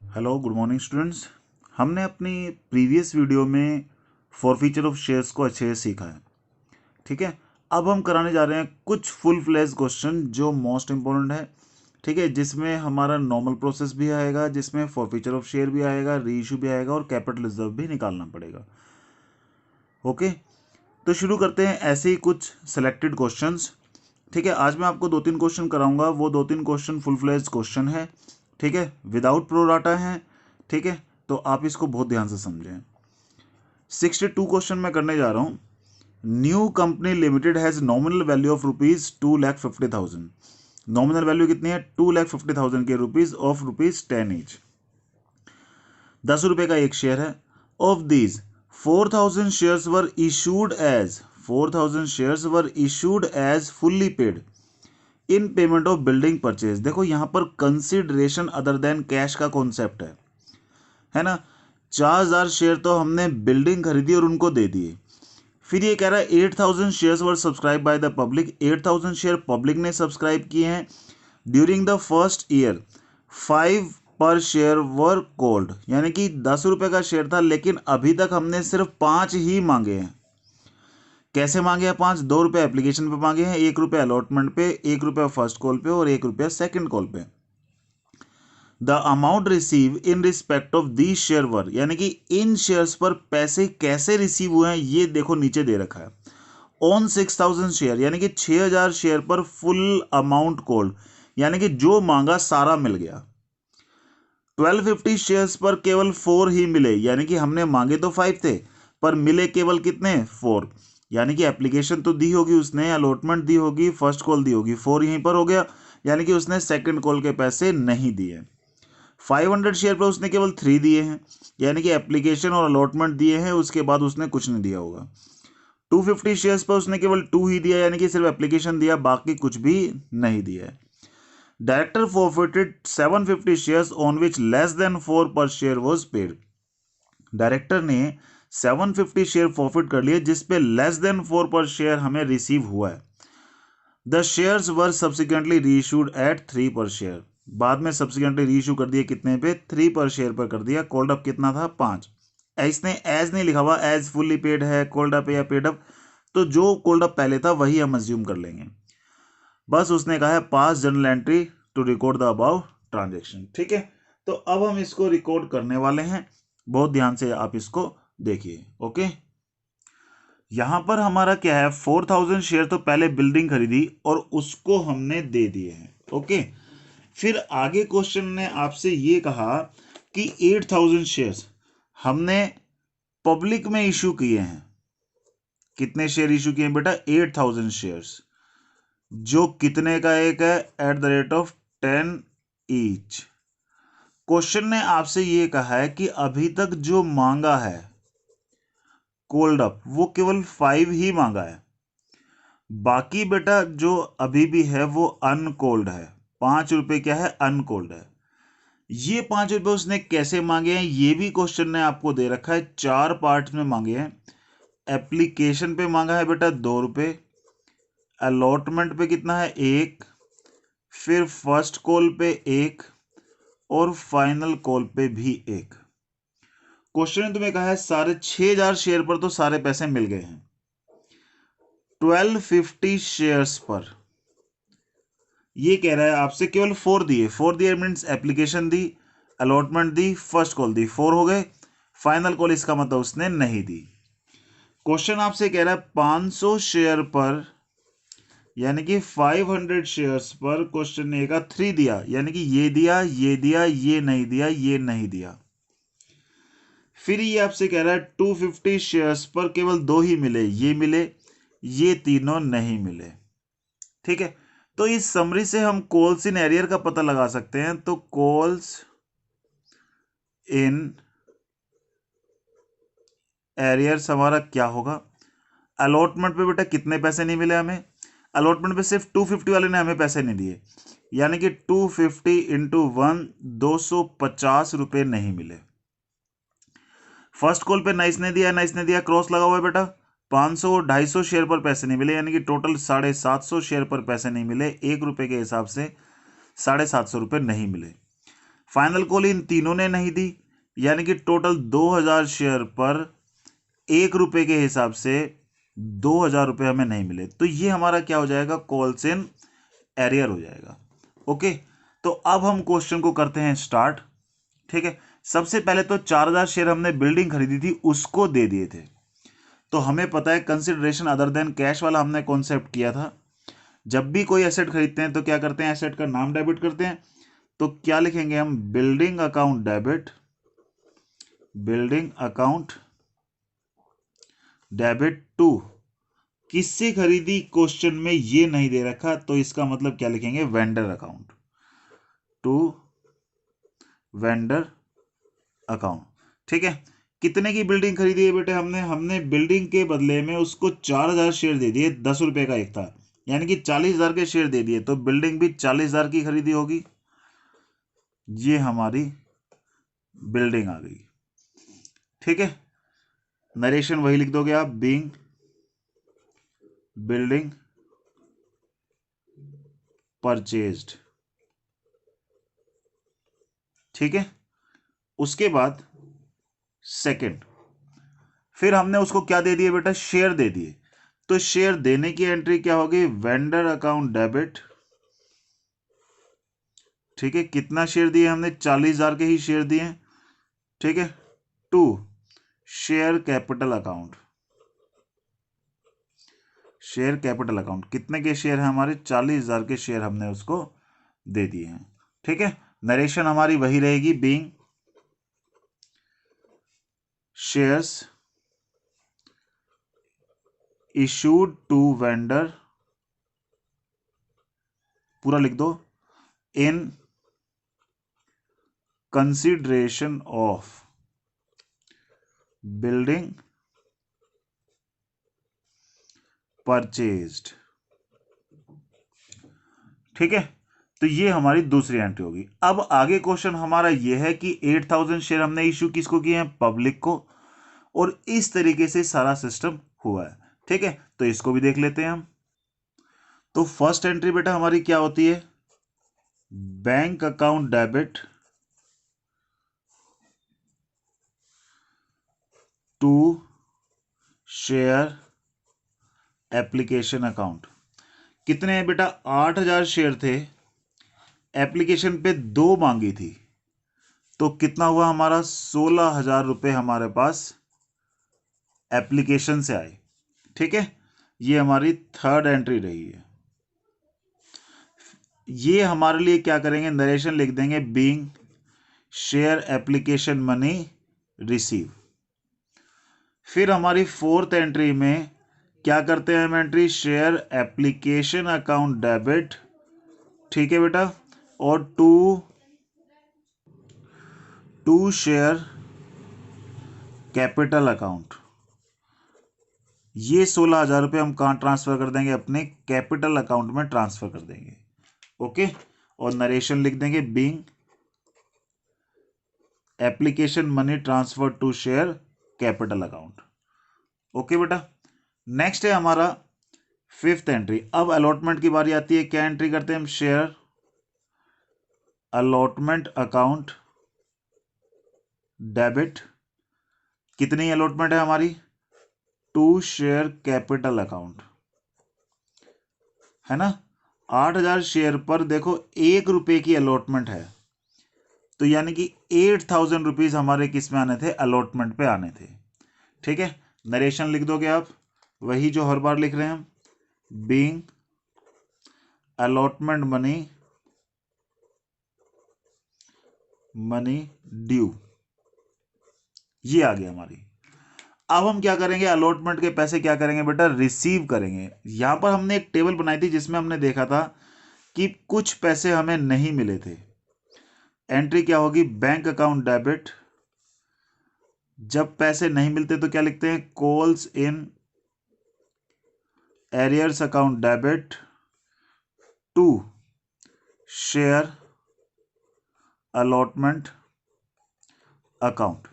Hello good morning students. हमने अपनी previous video में फॉरफीचर ऑफ शेयर्स को अच्छे से सीखा है। ठीक है, अब हम कराने जा रहे हैं कुछ फुल फ्लैश क्वेश्चन जो मोस्ट इंपॉर्टेंट है। ठीक है, जिसमें हमारा नॉर्मल प्रोसेस भी आएगा, जिसमें फॉरफीचर ऑफ शेयर भी आएगा, री इशू भी आएगा और कैपिटल रिजर्व भी निकालना पड़ेगा। ओके, तो शुरू करते हैं ऐसे ही कुछ सेलेक्टेड क्वेश्चंस। ठीक है, आज मैं आपको 2-3 क्वेश्चन कराऊंगा। वो 2-3 क्वेश्चन फुल फ्लैश क्वेश्चन है। ठीक है, विदाउट प्रोराटा है। ठीक है, तो आप इसको बहुत ध्यान से समझें। 62 क्वेश्चन मैं करने जा रहा हूं। New company limited has nominal value of rupees 2,50,000। Nominal value कितनी है? 2,50,000 के रुपीज ऑफ रुपीज 10 ईच। 10 रुपए का एक शेयर है। Of these 4,000 shares were issued as 4,000 shares were issued as fully paid in payment of building purchase. देखो यहां पर कंसिडरेशन अदर देन कैश का कॉन्सेप्ट है ना। 4,000 शेयर तो हमने बिल्डिंग खरीदी और उनको दे दिए। फिर ये कह रहा है 8,000 shares were subscribe by the public. 8,000 share public ने सब्सक्राइब किए हैं। ड्यूरिंग द फर्स्ट ईयर 5 पर शेयर वर कॉल्ड, यानी कि 10 रुपए का शेयर था लेकिन अभी तक हमने सिर्फ 5 ही मांगे हैं। कैसे मांगे हैं 5? 2 रुपए एप्लीकेशन पे मांगे हैं, 1 रुपया अलॉटमेंट पे, 1 रुपया फर्स्ट कॉल पे और 1 रुपया सेकंड कॉल पे। The amount receive in respect of the share वर, यानी कि इन शेयर्स पर पैसे कैसे रिसीव हुए हैं ये देखो नीचे दे रखा है। ऑन 6,000 शेयर, यानी कि 6,000 शेयर पर फुल अमाउंट कॉल्ड, यानी कि जो मांगा सारा मिल गया। 1,250 शेयर्स पर केवल 4 ही मिले, यानी कि हमने मांगे तो 5 थे पर मिले केवल कितने? 4। यानी कि एप्लीकेशन तो दी होगी उसने, अलॉटमेंट दी होगी, फर्स्ट कॉल दी होगी, 4 यहीं पर हो गया, यानी कि उसने सेकंड कॉल के पैसे नहीं दिए। 500 शेयर पे उसने केवल 3 दिए हैं, यानी कि एप्लीकेशन और अलॉटमेंट दिए हैं, उसके बाद उसने कुछ नहीं दिया होगा। 250 शेयर्स पर उसने केवल 2 ही दिया, यानी कि सिर्फ एप्लीकेशन दिया, बाकी कुछ भी नहीं दिया है। Director forfeited 750 shares on which less than 4 पर शेयर वाज पेड। डायरेक्टर ने 750 शेयर फॉरफिट कर लिए जिसपे लेस देन 4 पर शेयर हमें रिसीव हुआ है। The shares were subsequently reissued at 3 per share. बाद में सब्सिक्वेंटली रीइश्यू कर दिए कितने पे? 3 पर शेयर पर कर दिया। कॉल्ड अप कितना था? 5। इसने एज नहीं लिखा हुआ, एज फुल्ली पेड है, कॉल्ड अप या पेड अप, तो जो कॉल्ड अप पहले था वही हम अज्यूम कर लेंगे। बस उसने कहा है pass journal entry to record the above transaction. ठीक है, तो अब हम इसको रिकॉर्ड करने वाले हैं। बहुत ध्यान से आप इसको देखिए। ओके, यहां पर हमारा क्या है? 4,000 शेयर तो पहले बिल्डिंग खरीदी और उसको हमने दे दिए हैं। ओके, फिर आगे क्वेश्चन ने आपसे ये कहा कि 8,000 शेयर्स हमने पब्लिक में इशू किए हैं। कितने शेयर इशू किए हैं बेटा? 8,000 शेयर्स, जो कितने का एक है? At the rate of 10 each. Question ने आपसे ये कहा है कि अभी तक जो मांगा है कोल्ड अप वो केवल 5 ही मांगा है, बाकी बेटा जो अभी भी है वो अनकोल्ड है। 5 रुपए क्या है? अनकोल्ड है। ये 5 रुपए उसने कैसे मांगे हैं ये भी क्वेश्चन ने आपको दे रखा है। 4 पार्ट में मांगे हैं। एप्लीकेशन पे मांगा है बेटा 2 रुपए, अलॉटमेंट पे कितना है? 1, फिर फर्स्ट कॉल पे 1 और फाइनल कॉल पे भी 1। क्वेश्चन ने तुम्हें कहा है सारे 6,000 शेयर पर तो सारे पैसे मिल गए हैं। 1,250 शेयर्स पर ये कह रहा है आपसे केवल 4 दिए। 4 दिए मीन्स एप्लीकेशन दी, अलॉटमेंट दी, फर्स्ट कॉल दी, 4 हो गए। फाइनल कॉल इसका मतलब उसने नहीं दी। क्वेश्चन आपसे कह रहा है 500 शेयर पर, यानी कि 500 शेयर्स पर क्वेश्चन ने का 3 दिया, यानी कि ये दिया, ये दिया, ये नहीं दिया, ये नहीं दिया। फिर ये आपसे कह रहा है 250 शेयर्स पर केवल 2 ही मिले, ये मिले, ये तीनों नहीं मिले। ठीक है, तो इस समरी से हम कॉल्स इन एरियर का पता लगा सकते हैं। तो कॉल्स इन एरियर्स हमारा क्या होगा? अलॉटमेंट पे बेटा कितने पैसे नहीं मिले हमें? अलॉटमेंट पे सिर्फ 250 वाले ने हमें पैसे नहीं दिए, यानी कि 250 इंटू 1 250 रुपए नहीं मिले। फर्स्ट कॉल पे नाइस ने दिया, क्रॉस लगा हुआ है बेटा। 500 250 शेयर पर पैसे नहीं मिले, यानी कि टोटल 750 शेयर पर पैसे नहीं मिले। 1 रुपए के हिसाब से 750 रुपए नहीं मिले। फाइनल कॉल इन तीनों ने नहीं दी, यानी कि टोटल 2000 शेयर पर 1 रुपए के हिसाब से 2000 रुपए हमें नहीं मिले, तो ये हमारा क्या हो जाएगा, कॉल्स इन एरियर हो जाएगा। ओके, तो अब हम क्वेश्चन को करते हैं स्टार्ट। ठीक है, सबसे पहले तो 4000 शेयर हमने बिल्डिंग खरीदी थी, उसको दे दिए थे। तो हमें पता है कंसिडरेशन अदर देन कैश वाला हमने कॉन्सेप्ट किया था। जब भी कोई एसेट खरीदते हैं तो क्या करते हैं, एसेट का नाम डेबिट करते हैं। तो क्या लिखेंगे हम, building account debit, building account debit to, किससे खरीदी क्वेश्चन में ये नहीं दे रखा, तो इसका मतलब क्या लिखेंगे, vendor account, to vendor account. ठीक है, कितने की बिल्डिंग खरीदी है बेटे, हमने बिल्डिंग के बदले में उसको 4000 शेयर दे दिए, 10 रुपए का एक था, यानी कि 40,000 के शेयर दे दिए, तो बिल्डिंग भी 40,000 की खरीदी होगी। ये हमारी बिल्डिंग आ गई। ठीक है, नरेशन वही लिख दोगे आप, बीइंग बिल्डिंग परचेज्ड। ठीक है, उसके बाद सेकंड, फिर हमने उसको क्या दे दिए बेटा, शेयर दे दिए। तो शेयर देने की एंट्री क्या होगी, वेंडर अकाउंट डेबिट। ठीक है, कितना शेयर दिए हमने, 40,000 के ही शेयर दिए। ठीक है, to share capital account, share capital account, कितने के शेयर हैं हमारे, 40,000 के शेयर हमने उसको दे दिए हैं। ठीक है, नरेशन हमारी वही रहेगी, being shares issued to vendor, पूरा लिख दो, in consideration of building purchased. ठीक है, तो ये हमारी दूसरी एंट्री होगी। अब आगे क्वेश्चन हमारा ये है कि 8000 शेयर हमने इश्यू किसको किए हैं, पब्लिक को, और इस तरीके से सारा सिस्टम हुआ है। ठीक है, तो इसको भी देख लेते हैं हम। तो फर्स्ट एंट्री बेटा हमारी क्या होती है, bank account debit to share application account. कितने हैं बेटा, 8000 शेयर थे, एप्लीकेशन पे 2 मांगी थी, तो कितना हुआ हमारा, 16,000 रुपए हमारे पास एप्लीकेशन से आए। ठीक है, ये हमारी थर्ड एंट्री रही है। ये हमारे लिए क्या करेंगे, नरेशन लिख देंगे, being share application money receive. फिर हमारी फोर्थ एंट्री में क्या करते हैं हम, entry share application account debit. ठीक है बेटा, और टू शेयर कैपिटल अकाउंट। ये 16,000 रुपये हम कहाँ ट्रांसफर कर देंगे, अपने कैपिटल अकाउंट में ट्रांसफर कर देंगे। ओके, और नरेशन लिख देंगे, being application money transfer to share capital account. Okay बेटा, नेक्स्ट है हमारा फिफ्थ एंट्री। अब अलॉटमेंट की बारी आती है, क्या एंट्री करते हैं हम, शेयर अलॉटमेंट अकाउंट डेबिट। कितनी अलॉटमेंट है हमारी, टू शेयर कैपिटल अकाउंट, है ना। 8000 शेयर पर देखो 1 रुपए की अलॉटमेंट है, तो यानी कि 8000 रुपीज हमारे किस में आने थे, अलॉटमेंट पे आने थे। ठीक है, नरेशन लिख दोगे आप, वही जो हर बार लिख रहे हैं हम, बीइंग अलॉटमेंट मनी ड्यू। ये आ गई हमारी। अब हम क्या करेंगे, अलॉटमेंट के पैसे क्या करेंगे बेटा, रिसीव करेंगे। यहां पर हमने एक टेबल बनाई थी जिसमें हमने देखा था कि कुछ पैसे हमें नहीं मिले थे। एंट्री क्या होगी, बैंक अकाउंट डेबिट। जब पैसे नहीं मिलते तो क्या लिखते हैं, calls in arrears account debit to share allotment account.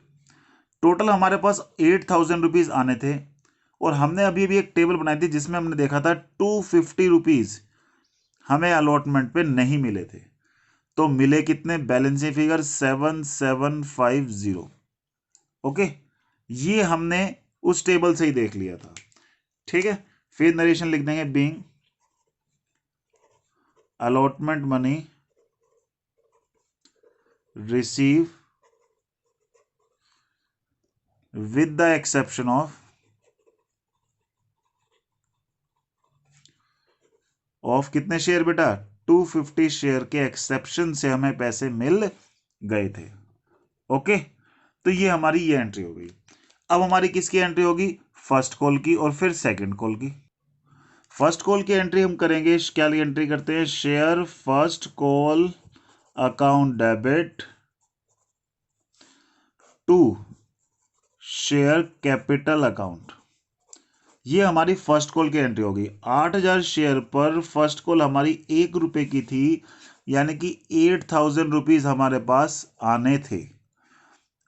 Total हमारे पास 8000 रुपीज आने थे, और हमने अभी भी एक टेबल बनाई थी जिसमें हमने देखा था 250 रुपीज हमें अलॉटमेंट पे नहीं मिले थे। तो मिले कितने, बैलेंसिंग फिगर 7750। ओके, ये हमने उस टेबल से ही देख लिया था। ठीक है, फिर नरेशन लिख देंगे being allotment money receive with the exception of कितने शेयर बेटा, 250 शेयर के एक्सेप्शन से हमें पैसे मिल गए थे। ओके, तो ये हमारी ये एंट्री हो गई। अब हमारी किसकी एंट्री होगी, फर्स्ट कॉल की और फिर सेकंड कॉल की। फर्स्ट कॉल की एंट्री हम करेंगे, क्या एंट्री करते हैं, share first call account debit to share capital account. ये हमारी फर्स्ट कॉल की एंट्री होगी। 8000 शेयर पर फर्स्ट कॉल हमारी 1 रुपए की थी, यानी कि 8000 रुपीज हमारे पास आने थे।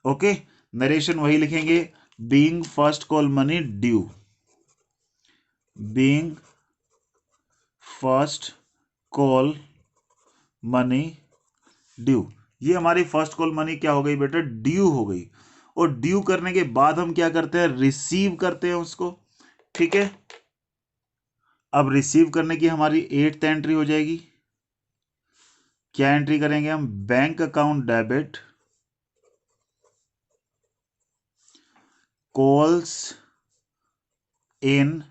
ओके, नरेशन वही लिखेंगे, being first call money due, being first call money due. ये हमारी फर्स्ट कॉल मनी क्या हो गई बेटा, ड्यू हो गई। और ड्यू करने के बाद हम क्या करते हैं, रिसीव करते हैं उसको। ठीक है, अब रिसीव करने की हमारी 8th एंट्री हो जाएगी। क्या एंट्री करेंगे हम, bank account debit calls in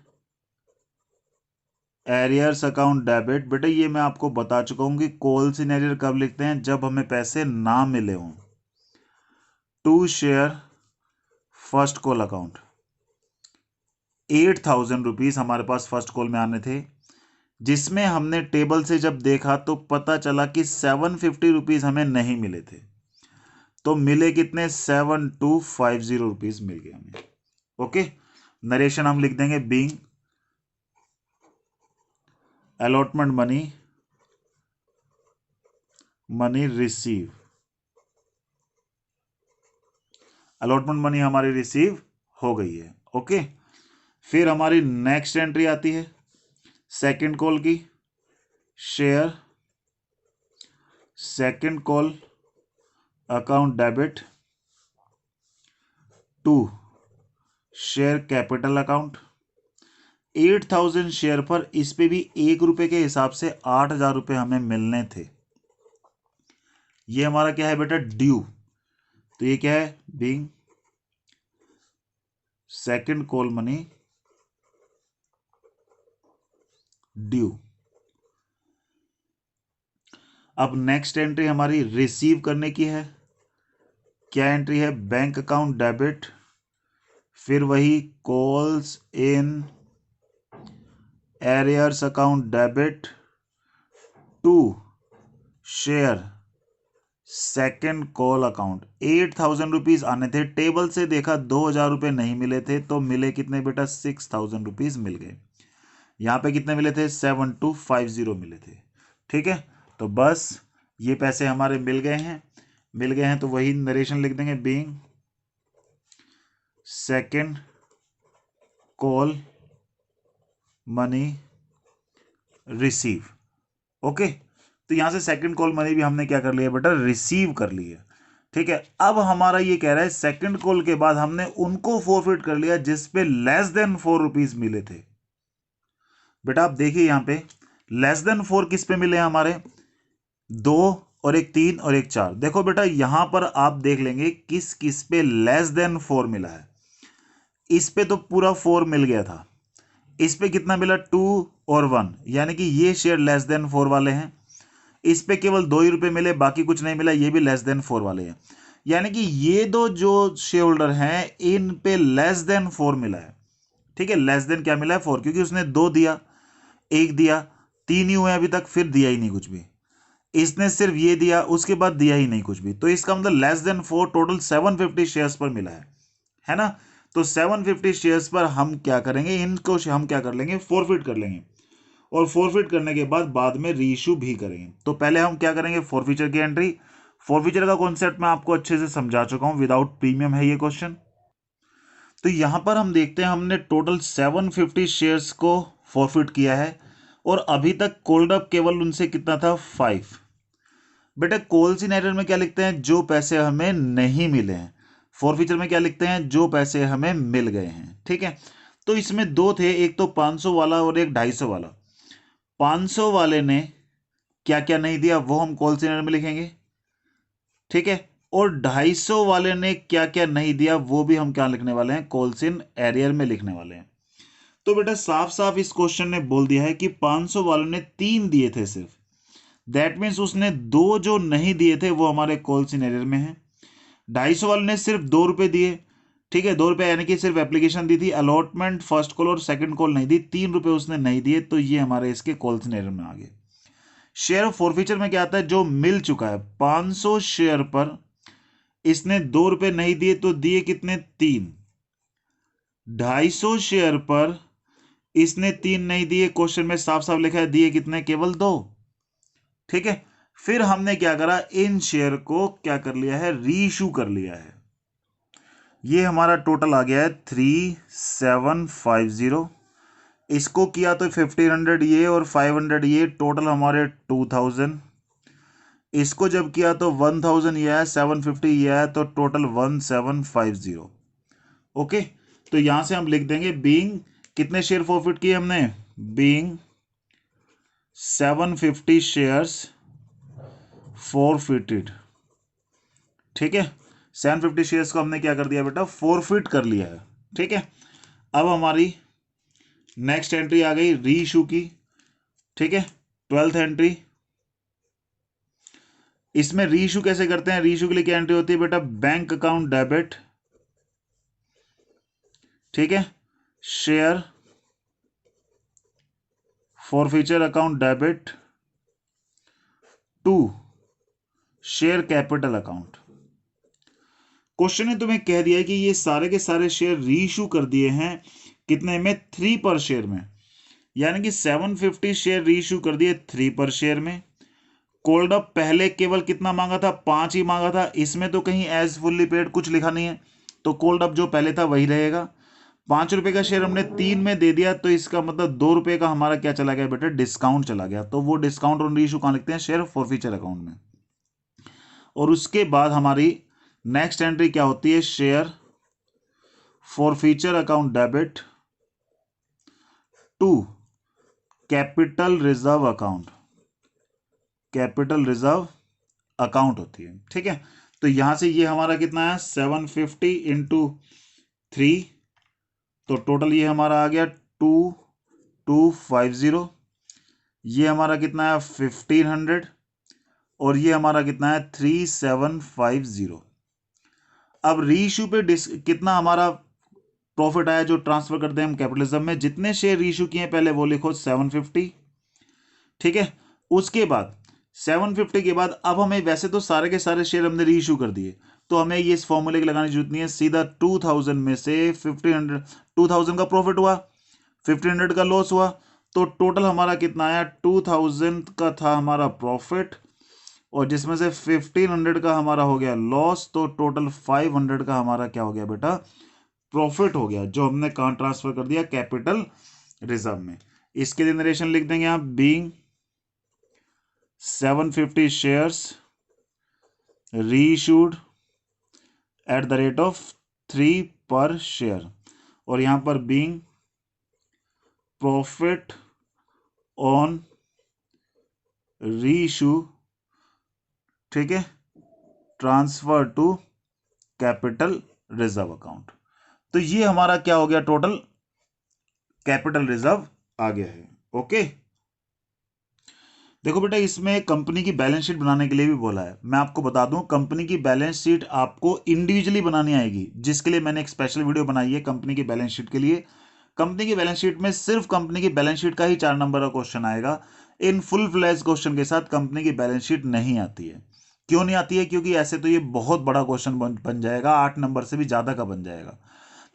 arrears account debit. बेटा ये मैं आपको बता चुका हूं कि कॉल्स इन एरियर कब लिखते हैं, जब हमें पैसे ना मिले हों। To share first call account, 8000 rupees हमारे पास फर्स्ट कॉल में आने थे, जिसमें हमने टेबल से जब देखा तो पता चला कि 750 रुपीज हमें नहीं मिले थे। तो मिले कितने, 7250 रुपीज मिल गए हमें। ओके, नरेशन हम लिख देंगे, being allotment money receive. Allotment money हमारी रिसीव हो गई है। ओके, फिर हमारी नेक्स्ट एंट्री आती है सेकंड कॉल की, share second call account debit to share capital account. 8000 share पर इस पे भी 1 रुपए के हिसाब से 8000 रुपए हमें मिलने थे। ये हमारा क्या है बेटा, ड्यू। तो ये क्या है, being second call money due. अब नेक्स्ट एंट्री हमारी रिसीव करने की है। क्या एंट्री है, बैंक अकाउंट डेबिट, फिर वही calls in arrears account debit to share second call account. 8000 rupees आने थे, टेबल से देखा 2000 रुपए नहीं मिले थे, तो मिले कितने बेटा, 6000 रुपीज मिल गए। यहां पे कितने मिले थे, 7250 मिले थे। ठीक है, तो बस ये पैसे हमारे मिल गए हैं, तो वही नरेशन लिख देंगे, being second call money receive. Okay, तो यहां से सेकंड कॉल मनी भी हमने क्या कर लिया बेटा, रिसीव कर लिया। ठीक है, अब हमारा ये कह रहा है सेकंड कॉल के बाद हमने उनको फॉरफिट कर लिया जिसपे लेस देन 4 रुपीज मिले थे। बेटा आप देखिए यहां पे लेस देन 4 किस पे मिले हमारे, 2 और एक 3 और एक 4। देखो बेटा यहां पर आप देख लेंगे किस किस पे लेस देन 4 मिला है। इस पे तो पूरा 4 मिल गया था, इस पे कितना मिला, 2 और 1, यानी कि ये शेयर लेस देन 4 वाले हैं। इस पे केवल 2 ही रुपए मिले, बाकी कुछ नहीं मिला, ये भी लेस देन 4 वाले हैं। यानी कि ये दो जो शेयर होल्डर हैं इन पे लेस देन 4 मिला है। ठीक है, लेस देन क्या मिला है, 4, क्योंकि उसने 2 दिया, 1 दिया, 3 ही हुए अभी तक, फिर दिया ही नहीं कुछ भी। इसने सिर्फ ये दिया, उसके बाद दिया ही नहीं कुछ भी, तो इसका मतलब लेस देन 4 टोटल 750 शेयर्स पर मिला है ना। तो 750 शेयर्स पर हम क्या करेंगे, इनको हम क्या कर लेंगे, फॉरफिट कर लेंगे, और फॉरफिट करने के बाद में रीइश्यू भी करेंगे। तो पहले हम क्या करेंगे, फॉरफीचर की एंट्री। फॉरफीचर का कॉन्सेप्ट मैं आपको अच्छे से समझा चुका हूं, विदाउट प्रीमियम है ये क्वेश्चन। तो यहां पर हम देखते हैं हमने टोटल 750 शेयर्स को फॉरफिट किया है, और अभी तक कोल्ड अप केवल उनसे कितना था, 5। बेटा कॉल्स इन एरर में क्या लिखते हैं, जो पैसे हमें नहीं मिले हैं। फॉरफीचर में क्या लिखते हैं, जो पैसे हमें मिल गए हैं। ठीक है, तो इसमें दो थे, एक तो 500 वाला और एक 250 वाला। 500 वाले ने क्या क्या नहीं दिया वो हम कॉल्स इन एरर में लिखेंगे। ठीक है, और 250 वाले ने क्या क्या नहीं दिया वो भी हम क्या लिखने वाले हैं, कॉल्स इन एरियर में लिखने वाले हैं। तो बेटा साफ साफ इस क्वेश्चन ने बोल दिया है कि 500 वालों ने 3 दिए थे सिर्फ, दैट मीन्स उसने 2 जो नहीं दिए थे वो हमारे कॉल्स इन एरियर में है। 250 वालों ने सिर्फ 2 रुपए दिए। ठीक है, 2 रुपए यानी कि सिर्फ एप्लीकेशन दी थी, अलॉटमेंट फर्स्ट कॉल और सेकंड कॉल नहीं दी, 3 रुपए उसने नहीं दिए, तो ये हमारे इसके कॉल्स इन एरियर में आ गए। शेयर ऑफ फॉरफीचर में क्या आता है, जो मिल चुका है। 500 शेयर पर इसने 2 रुपए नहीं दिए तो दिए कितने, 3। 250 शेयर पर इसने 3 नहीं दिए, क्वेश्चन में साफ साफ लिखा है दिए कितने, केवल 2। ठीक है, फिर हमने क्या करा, इन शेयर को क्या कर लिया है, रीइश्यू कर लिया है। ये हमारा टोटल आ गया है 3750। इसको किया तो 1500 ये और 500 ये, टोटल हमारे 2000। इसको जब किया तो 1000 ये है, 750 ये है, तो टोटल 1750। ओके, तो यहां से हम लिख देंगे बीइंग, कितने शेयर फॉरफिट किए हमने, बीइंग 750 शेयर्स फॉरफिटेड। ठीक है, 750 शेयर्स को हमने क्या कर दिया बेटा, फॉरफिट कर लिया है। ठीक है, अब हमारी नेक्स्ट एंट्री आ गई री इशू की। ठीक है, 12th एंट्री। इसमें री इशू कैसे करते हैं, री इशू के लिए क्या एंट्री होती है बेटा, बैंक अकाउंट डेबिट। ठीक है, share forfeiture account debit to share capital account. Question ने तुम्हें कह दिया है कि ये सारे के सारे शेयर री इशू कर दिए हैं, कितने में, 3 पर शेयर में, यानी कि 750 शेयर री इशू कर दिए 3 पर शेयर में। कोल्ड अप पहले केवल कितना मांगा था, 5 ही मांगा था, इसमें तो कहीं एज फुल्ली पेड कुछ लिखा नहीं है, तो कोल्ड अप जो पहले था वही रहेगा। 5 रुपए का शेयर हमने 3 में दे दिया, तो इसका मतलब 2 रुपए का हमारा क्या चला गया बेटा, डिस्काउंट चला गया, तो वो डिस्काउंट ऑन री इशू कहां लिखते हैं, शेयर फॉरफीचर अकाउंट में। और उसके बाद हमारी नेक्स्ट एंट्री क्या होती है, share forfeiture account debit to capital reserve account, capital reserve account होती है। ठीक है, तो यहां से ये हमारा कितना है, 750 इंटू 3, तो टोटल ये हमारा आ गया 2250। ये हमारा कितना है 1500, और ये हमारा कितना है 3750। अब रीइश्यू पे कितना हमारा प्रॉफिट आया जो ट्रांसफर करते हैं हम कैपिटलिज्म में, जितने शेयर रीइश्यू किए पहले वो लिखो 750। ठीक है, उसके बाद 750 के बाद अब हमें, वैसे तो सारे के सारे शेयर हमने रीइश्यू कर दिए, तो हमें ये इस फॉर्मूले की लगाने की जरूरत नहीं है, सीधा 2000 में से 1500, 2000 का प्रॉफिट हुआ, 1500 का लॉस हुआ, तो टोटल हमारा कितना आया, 2000 का था हमारा प्रॉफिट, और जिसमें से 1500 का हमारा हो गया लॉस, तो टोटल 500 का हमारा क्या हो गया बेटा, प्रॉफिट हो गया, जो हमने कहां ट्रांसफर कर दिया, कैपिटल रिजर्व में। इसके लिए नरेशन लिख देंगे आप, being 750 shares reissued at the rate of 3 per share, और यहां पर बीइंग प्रॉफिट ऑन रीइश्यू, ठीक है, transfer to capital reserve account. तो ये हमारा क्या हो गया, टोटल कैपिटल रिजर्व आ गया है। ओके, देखो बेटा इसमें कंपनी की बैलेंस शीट बनाने के लिए भी बोला है। मैं आपको बता दूं, कंपनी की बैलेंस शीट आपको इंडिविजुअली बनानी आएगी, जिसके लिए मैंने एक स्पेशल वीडियो बनाई है कंपनी की बैलेंस शीट के लिए। कंपनी की बैलेंस शीट में सिर्फ कंपनी की बैलेंस शीट का ही 4 नंबर का क्वेश्चन आएगा। इन फुल फ्लैश क्वेश्चन के साथ कंपनी की बैलेंस शीट नहीं आती है। क्यों नहीं आती है, क्योंकि ऐसे तो ये बहुत बड़ा क्वेश्चन बन जाएगा, 8 नंबर से भी ज्यादा का बन जाएगा।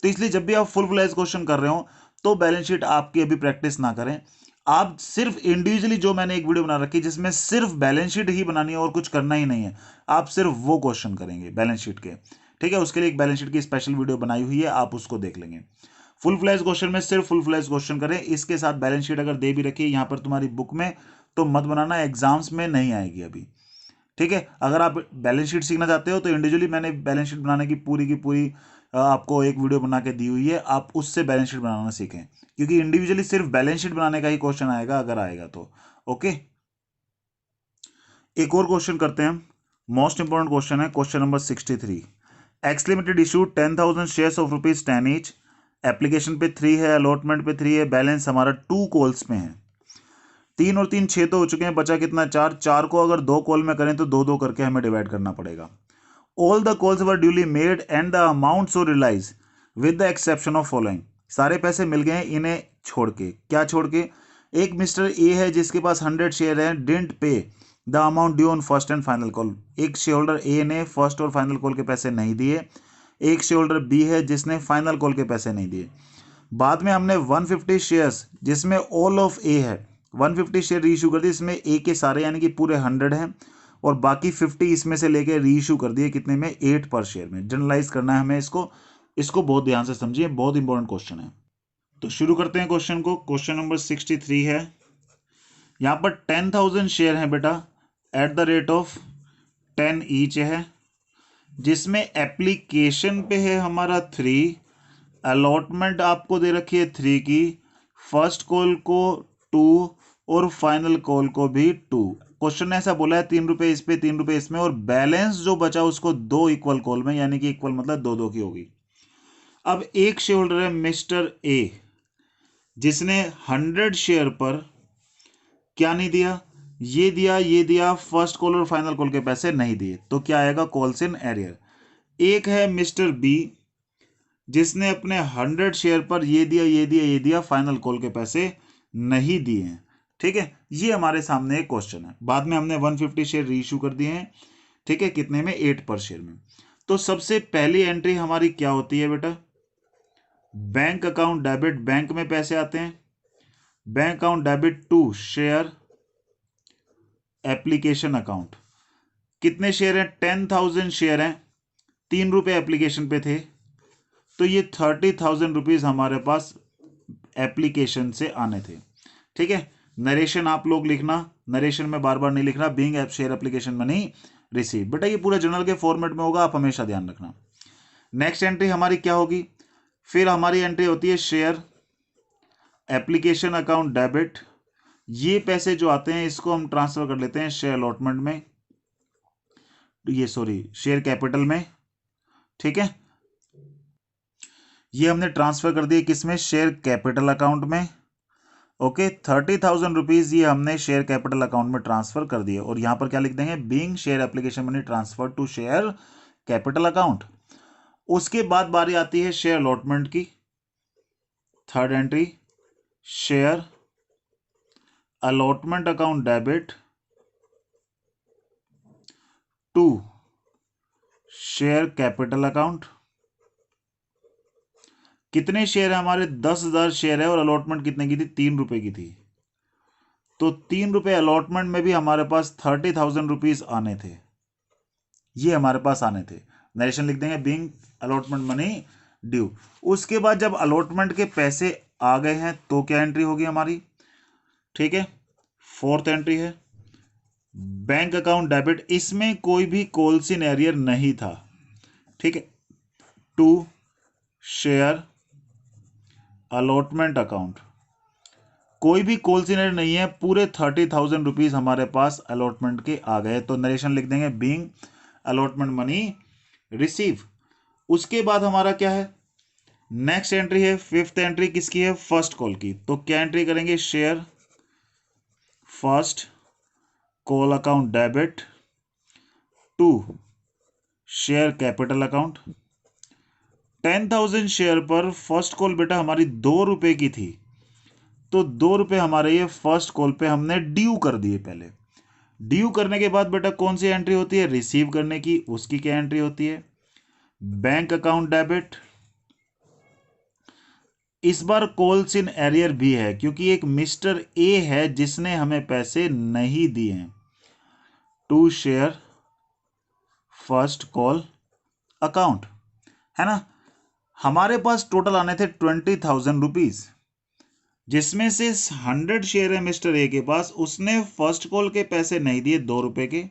तो इसलिए जब भी आप फुल फ्लैश क्वेश्चन कर रहे हो तो बैलेंस शीट आपकी अभी प्रैक्टिस ना करें, आप सिर्फ इंडिविजुअली, जो मैंने एक वीडियो बना रखी है जिसमें सिर्फ बैलेंस शीट ही बनानी है और कुछ करना ही नहीं है, आप सिर्फ वो क्वेश्चन करेंगे बैलेंस शीट के। ठीक है, उसके लिए एक बैलेंस शीट की स्पेशल वीडियो बनाई हुई है, आप उसको देख लेंगे। फुल फ्लैश क्वेश्चन में सिर्फ फुल फ्लैश क्वेश्चन करें, इसके साथ बैलेंस शीट अगर दे भी रखी है यहां पर तुम्हारी बुक में, तो मत बनाना, एग्जाम्स में नहीं आएगी अभी। ठीक है, अगर आप बैलेंस शीट सीखना चाहते हो तो इंडिविजुअली मैंने बैलेंस शीट बनाने की पूरी आपको एक वीडियो बना के दी हुई है, आप उससे बैलेंस शीट बनाना सीखें, क्योंकि इंडिविजुअली सिर्फ बैलेंस शीट बनाने का ही क्वेश्चन आएगा अगर आएगा तो। ओके, एक और क्वेश्चन करते हैं, मोस्ट इंपॉर्टेंट क्वेश्चन है question number 63। X limited issue 10,000 shares of ₹10 each, application पे 3 है, अलॉटमेंट पे 3 है, बैलेंस हमारा 2 कॉल्स में है। 3 और 3 6 तो हो चुके हैं, बचा कितना 4। 4 को अगर 2 कॉल में करें तो 2 करके हमें डिवाइड करना पड़ेगा। All the calls were duly made and the amount so realise with the exception of following. सारे पैसे मिल गए इन्हें छोड़ के। क्या छोड़ के? एक मिस्टर ए है जिसके पास 100 शेयर है, डिडंट पे the amount due on first and final call. एक शेयर होल्डर ए ने फर्स्ट और फाइनल कॉल के पैसे नहीं दिए। एक शेयर होल्डर बी है जिसने फाइनल कॉल के पैसे नहीं दिए। बाद में हमने 150 शेयर्स जिसमें ऑल ऑफ ए है, 150 शेयर रीइश्यू कर दिए, इसमें ए के सारे यानी कि पूरे 100 हैं, और बाकी 50 इसमें से लेके रीइश्यू कर दिए, कितने में? 8 पर शेयर में। जनरलाइज करना है हमें इसको, इसको बहुत ध्यान से समझिए, बहुत इंपॉर्टेंट क्वेश्चन है। तो शुरू करते हैं क्वेश्चन को। क्वेश्चन नंबर 63 है, यहाँ पर 10,000 शेयर है बेटा, at the rate of 10 each है, जिसमें एप्लीकेशन पे है हमारा 3, अलॉटमेंट आपको दे रखी है 3 की, फर्स्ट कॉल को 2 और फाइनल कॉल को भी 2। क्वेश्चन ने ऐसा बोला है 3 रुपए इस पे 3 रुपए इसमें, और बैलेंस जो बचा उसको 2 इक्वल कॉल में, यानी कि इक्वल मतलब 2 की होगी। अब एक शेयर होल्डर है मिस्टर ए जिसने 100 शेयर पर क्या नहीं दिया? ये दिया फर्स्ट कॉल और फाइनल कॉल के पैसे नहीं दिए, तो क्या आएगा? Calls in arrear. एक है मिस्टर बी जिसने अपने 100 शेयर पर ये दिया, फाइनल कॉल के पैसे नहीं दिए हैं। ठीक है, ये हमारे सामने एक क्वेश्चन है। बाद में हमने 150 शेयर रीइश्यू कर दिए हैं, ठीक है, कितने में? 8 पर शेयर में। तो सबसे पहली एंट्री हमारी क्या होती है बेटा? बैंक अकाउंट डेबिट, बैंक में पैसे आते हैं, bank account debit to share application account. कितने शेयर हैं? 10,000 शेयर हैं, 3 रुपए एप्लीकेशन पे थे, तो ये 30,000 रुपीज हमारे पास एप्लीकेशन से आने थे। ठीक है, नरेशन आप लोग लिखना, नरेशन में बार बार नहीं लिखना, being app share application money receive. बेटा ये पूरा जर्नल के फॉर्मेट में होगा, आप हमेशा ध्यान रखना। नेक्स्ट एंट्री हमारी क्या होगी? फिर हमारी एंट्री होती है शेयर एप्लीकेशन अकाउंट डेबिट। ये पैसे जो आते हैं इसको हम ट्रांसफर कर लेते हैं शेयर अलॉटमेंट में, ये सॉरी शेयर कैपिटल में। ठीक है, ये हमने ट्रांसफर कर दिए किसमें? शेयर कैपिटल अकाउंट में। ओके, 30,000 रुपीज ये हमने शेयर कैपिटल अकाउंट में ट्रांसफर कर दिए, और यहां पर क्या लिख देंगे? Being share application money transfer to share capital account. उसके बाद बारी आती है शेयर अलॉटमेंट की, third entry, share allotment account debit to share capital account. कितने शेयर है हमारे? 10,000 शेयर है, और अलॉटमेंट कितने की थी? 3 रुपए की थी, तो 3 रुपए अलॉटमेंट में भी हमारे पास 30,000 रुपीज आने थे, ये हमारे पास आने थे। नरेशन लिख देंगे बीइंग अलॉटमेंट मनी ड्यू। उसके बाद जब अलॉटमेंट के पैसे आ गए हैं तो क्या एंट्री होगी हमारी? ठीक है, फोर्थ एंट्री है बैंक अकाउंट डेबिट, इसमें कोई भी कॉल्स इन एरियर नहीं था। ठीक है, टू शेयर अलॉटमेंट अकाउंट, कोई भी कॉल्स इन एरियर नहीं है, पूरे 30,000 रुपीज हमारे पास अलॉटमेंट के आ गए, तो नरेशन लिख देंगे बीइंग अलॉटमेंट मनी रिसीव। उसके बाद हमारा क्या है? नेक्स्ट एंट्री है, फिफ्थ एंट्री किसकी है? फर्स्ट कॉल की। तो क्या एंट्री करेंगे? Share first call account debit to share capital account. 10,000 share पर फर्स्ट कॉल बेटा हमारी 2 रुपए की थी, तो 2 रुपए हमारे ये फर्स्ट कॉल पे हमने ड्यू कर दिए। पहले ड्यू करने के बाद बेटा कौन सी एंट्री होती है? रिसीव करने की, उसकी क्या एंट्री होती है? Bank account debit. इस बार कॉल्स इन एरियर भी है, क्योंकि एक मिस्टर ए है जिसने हमें पैसे नहीं दिए हैं, to share first call account, है ना। हमारे पास टोटल आने थे 20,000 रुपीज, जिसमें से 100 शेयर है मिस्टर ए के पास, उसने फर्स्ट कॉल के पैसे नहीं दिए 2 रुपए के,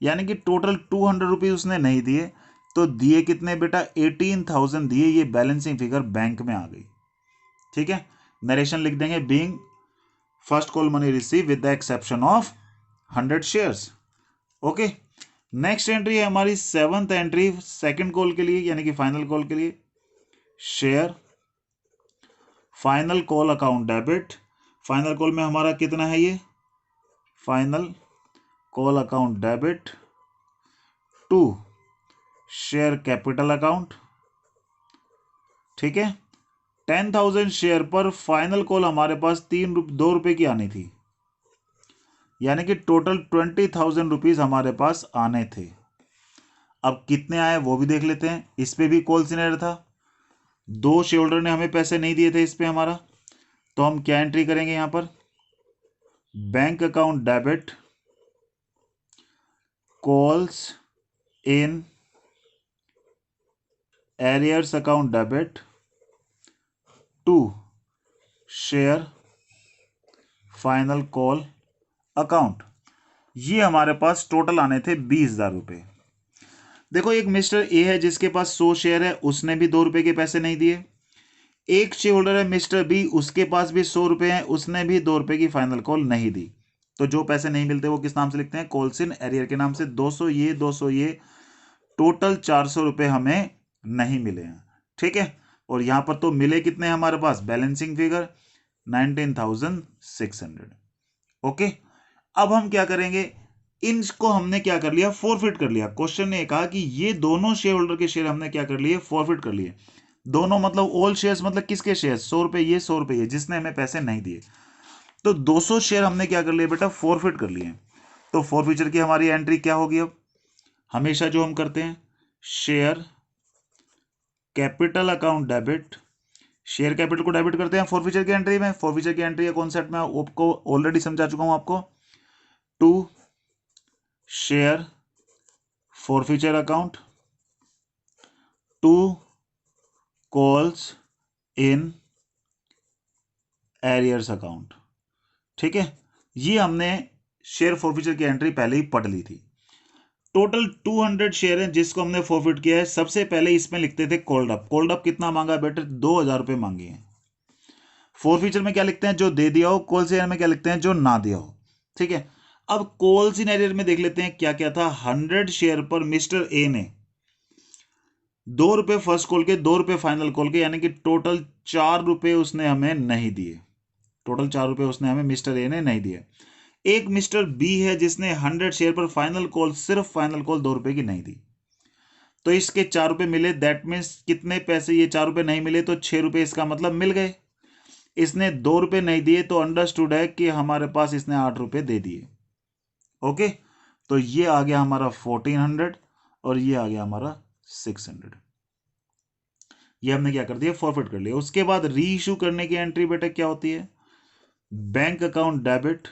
यानी कि टोटल 200 रुपीज उसने नहीं दिए, तो दिए कितने बेटा 18,000 दिए, ये बैलेंसिंग फिगर बैंक में आ गई। ठीक है, नरेशन लिख देंगे being first call money receive with the exception of 100 shares. Okay, next entry है हमारी 7th एंट्री सेकंड कॉल के लिए यानी कि फाइनल कॉल के लिए। Share final call account debit, final call में हमारा कितना है, ये final call account debit to share capital account. ठीक है, 10,000 शेयर पर फाइनल कॉल हमारे पास 2 रुपए की आनी थी, यानी कि टोटल 20,000 रुपीज हमारे पास आने थे। अब कितने आए वो भी देख लेते हैं। इस पे भी कॉल सिनेरियो था, 2 शेयर होल्डर ने हमें पैसे नहीं दिए थे इस पे हमारा, तो हम क्या एंट्री करेंगे यहां पर, bank account debit calls in arrears account debit to share final call account. ये हमारे पास टोटल आने थे 20,000 रुपए। देखो, एक मिस्टर ए है जिसके पास 100 शेयर है, उसने भी 2 रुपए के पैसे नहीं दिए। एक शेयर होल्डर है मिस्टर बी, उसके पास भी 100 रुपए हैं, उसने भी 2 रुपए की फाइनल कॉल नहीं दी। तो जो पैसे नहीं मिलते वो किस नाम से लिखते हैं, कॉल्स इन एरियर के नाम से। 200 ये 200 ये, टोटल 400 रुपए हमें नहीं मिले हैं। ठीक है, और यहां पर तो मिले कितने हमारे पास, बैलेंसिंग फिगर 19,600। ओके, अब हम क्या करेंगे, इनको हमने क्या कर लिया, फॉरफिट कर लिया। क्वेश्चन ने कहा कि ये दोनों शेयर होल्डर के शेयर हमने क्या कर लिए, फॉरफिट कर लिए। दोनों मतलब ऑल शेयर्स, मतलब किसके शेयर, 100 रुपए ये 100 रुपए ये, जिसने हमें पैसे नहीं दिए। तो 200 शेयर हमने क्या कर लिए बेटा, फॉरफिट कर लिए। तो फॉरफीचर की हमारी एंट्री क्या होगी, अब हमेशा जो हम करते हैं, share capital account debit, share capital को डेबिट करते हैं फॉरफीचर की एंट्री में। फॉरफीचर की एंट्री या कॉन्सेप्ट में आपको ऑलरेडी समझा चुका हूं आपको, to share forfeiture account to calls in arrears account. ठीक है, ये हमने शेयर फॉरफीचर की एंट्री पहले ही पढ़ ली थी। टोटल 200 शेयर हैं जिसको हमने फॉरफिट किया है। सबसे पहले इसमें लिखते थे कॉल्ड अप। कॉल्ड अप कितना मांगा बेटे, 2,000 रुपए मांगे हैं। फॉरफीचर में क्या लिखते हैं, जो दे दिया हो। कॉल इन में क्या लिखते हैं, जो ना दिया हो। ठीक है, अब कॉल्स इन एरियर में देख लेते हैं क्या क्या था। 100 शेयर पर मिस्टर ए ने 2 रुपए फर्स्ट कॉल के, 2 रुपए फाइनल कॉल के, यानी कि टोटल 4 रुपए उसने हमें नहीं दिए। टोटल 4 रुपए उसने हमें मिस्टर ए ने नहीं दिए। एक मिस्टर बी है जिसने 100 शेयर पर फाइनल कॉल, सिर्फ फाइनल कॉल 2 रुपए की नहीं दी, तो इसके 4 रुपए मिले। दैट मीन्स कितने पैसे, ये 4 रुपए नहीं मिले तो 6 रुपए इसका मतलब मिल गए। इसने 2 रुपए नहीं दिए तो अंडरस्टूड है कि हमारे पास इसने 8 रुपए दे दिए। ओके, तो ये आ गया हमारा 1400 और ये आ गया हमारा 600। ये हमने क्या कर दिया, फॉरफिट कर लिया। उसके बाद री इशू करने की एंट्री बेटा क्या होती है, बैंक अकाउंट डेबिट,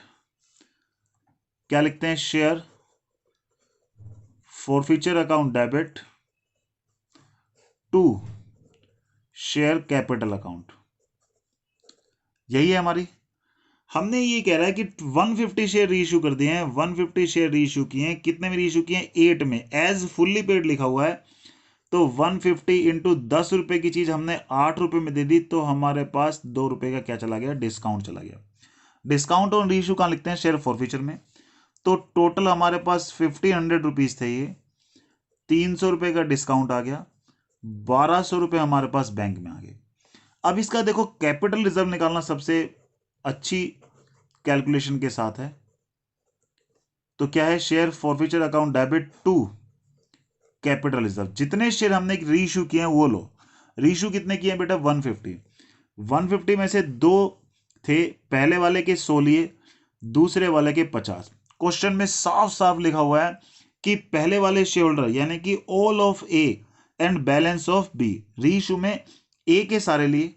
क्या लिखते हैं, share forfeiture account debit to share capital account. यही है हमारी। हमने ये कह रहा है कि 150 शेयर रीइश्यू कर दिए हैं, 150 शेयर रीइश्यू किए हैं। कितने में रीइश्यू किए हैं, 8 में। एज फुल्ली पेड लिखा हुआ है, तो 150 इंटू 10 रुपए की चीज हमने 8 रुपए में दे दी, तो हमारे पास 2 रुपए का क्या चला गया, डिस्काउंट चला गया। डिस्काउंट ऑन रीइश्यू कहां लिखते हैं, शेयर फॉरफीचर में। तो टोटल हमारे पास 1500 रुपीज थे, ये 300 रुपए का डिस्काउंट आ गया, 1200 रुपए हमारे पास बैंक में आ गए। अब इसका देखो कैपिटल रिजर्व निकालना सबसे अच्छी कैलकुलेशन के साथ है। तो क्या है, share forfeiture account debit to capital reserve. जितने शेयर हमने रीइश्यू किए हैं वो लो। रीइश्यू कितने किए हैं बेटा, 150। 150 में से 2 थे, पहले वाले के 100 लिए, दूसरे वाले के 50। क्वेश्चन में साफ साफ लिखा हुआ है कि पहले वाले शेयर होल्डर यानी कि all of A and balance of B, reissue में ए के सारे लिए,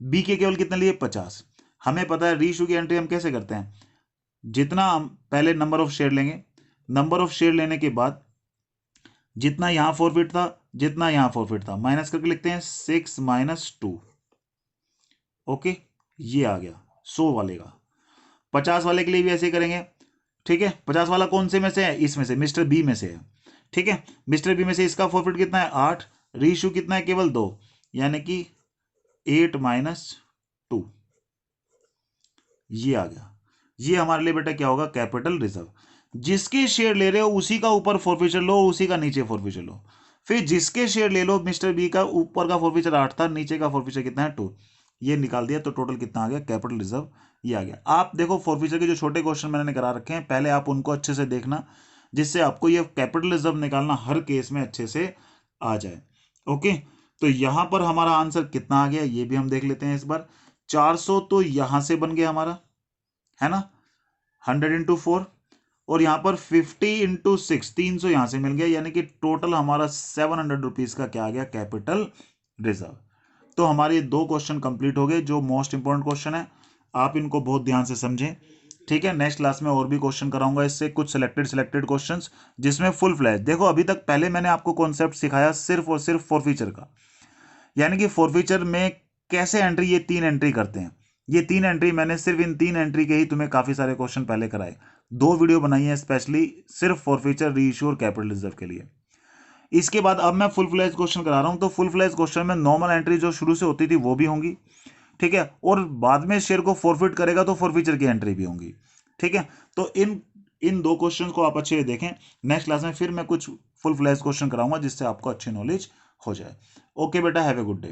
बी के केवल कितने लिए, 50। हमें पता है रीइश्यू की एंट्री हम कैसे करते हैं, जितना हम पहले नंबर ऑफ शेयर लेंगे, नंबर ऑफ शेयर लेने के बाद जितना यहां फॉरफिट था, जितना यहां फॉरफिट था, माइनस करके लिखते हैं 6 - 2। ओके, ये आ गया 100 वाले का। 50 वाले के लिए भी ऐसे करेंगे, ठीक है, 50 वाला कौन से में से है, इसमें से, मिस्टर बी में से है। ठीक है, मिस्टर बी में से इसका फॉरफिट कितना है 8, रीइश्यू कितना है केवल 2, यानी कि 8 - 2, ये आ गया। ये हमारे लिए बेटा क्या होगा, कैपिटल रिजर्व। जिसके शेयर ले रहे हो उसी का ऊपर फॉरफिचर लो, उसी का नीचे फॉरफिचर लो। फिर जिसके शेयर ले लो, मिस्टर बी का ऊपर का फॉरफिचर 8 था, नीचे का फॉरफिचर कितना है 2, ये निकाल दिया, तो टोटल कितना आ गया, कैपिटल रिजर्व ये आ गया। आप देखो फॉरफिचर के जो छोटे क्वेश्चन मैंने करा रखे हैं, पहले आप उनको अच्छे से देखना, जिससे आपको ये कैपिटल रिजर्व निकालना हर केस में अच्छे से आ जाए। ओके, तो यहां पर हमारा आंसर कितना आ गया, ये भी हम देख लेते हैं इस बार। 400 तो यहां से बन गया हमारा, है ना, 100 × 4, और यहां पर 50 × 6, 300 यहां से मिल गया, यानी कि टोटल हमारा 700 रुपीज का क्या आ गया, कैपिटल रिजर्व। तो हमारे दो क्वेश्चन कंप्लीट हो गए, जो मोस्ट इंपॉर्टेंट क्वेश्चन है, आप इनको बहुत ध्यान से समझें। ठीक है, नेक्स्ट क्लास में और भी क्वेश्चन कराऊंगा इससे, कुछ सिलेक्टेड क्वेश्चंस जिसमें फुल फ्लैश। देखो अभी तक पहले मैंने आपको कॉन्सेप्ट सिखाया सिर्फ और सिर्फ फॉरफीचर का, यानी कि फॉरफीचर में कैसे एंट्री, ये 3 एंट्री करते हैं, ये 3 एंट्री मैंने सिर्फ इन 3 एंट्री के ही तुम्हें काफी सारे क्वेश्चन पहले कराए, 2 वीडियो बनाई है स्पेशली सिर्फ फॉरफीचर, रीइश्यू और कैपिटल रिजर्व के लिए। इसके बाद अब मैं फुल फ्लैश क्वेश्चन करा रहा हूं, तो फुल फ्लैश क्वेश्चन में नॉर्मल एंट्री जो शुरू से होती थी वो भी होंगी, ठीक है, और बाद में शेयर को फॉरफिट करेगा तो फॉरफीचर की एंट्री भी होंगी। ठीक है, तो इन इन दो क्वेश्चन को आप अच्छे से देखें। नेक्स्ट क्लास में फिर मैं कुछ फुल फ्लैश क्वेश्चन कराऊंगा जिससे आपको अच्छी नॉलेज हो जाए। ओके बेटा, हैव ए गुड डे।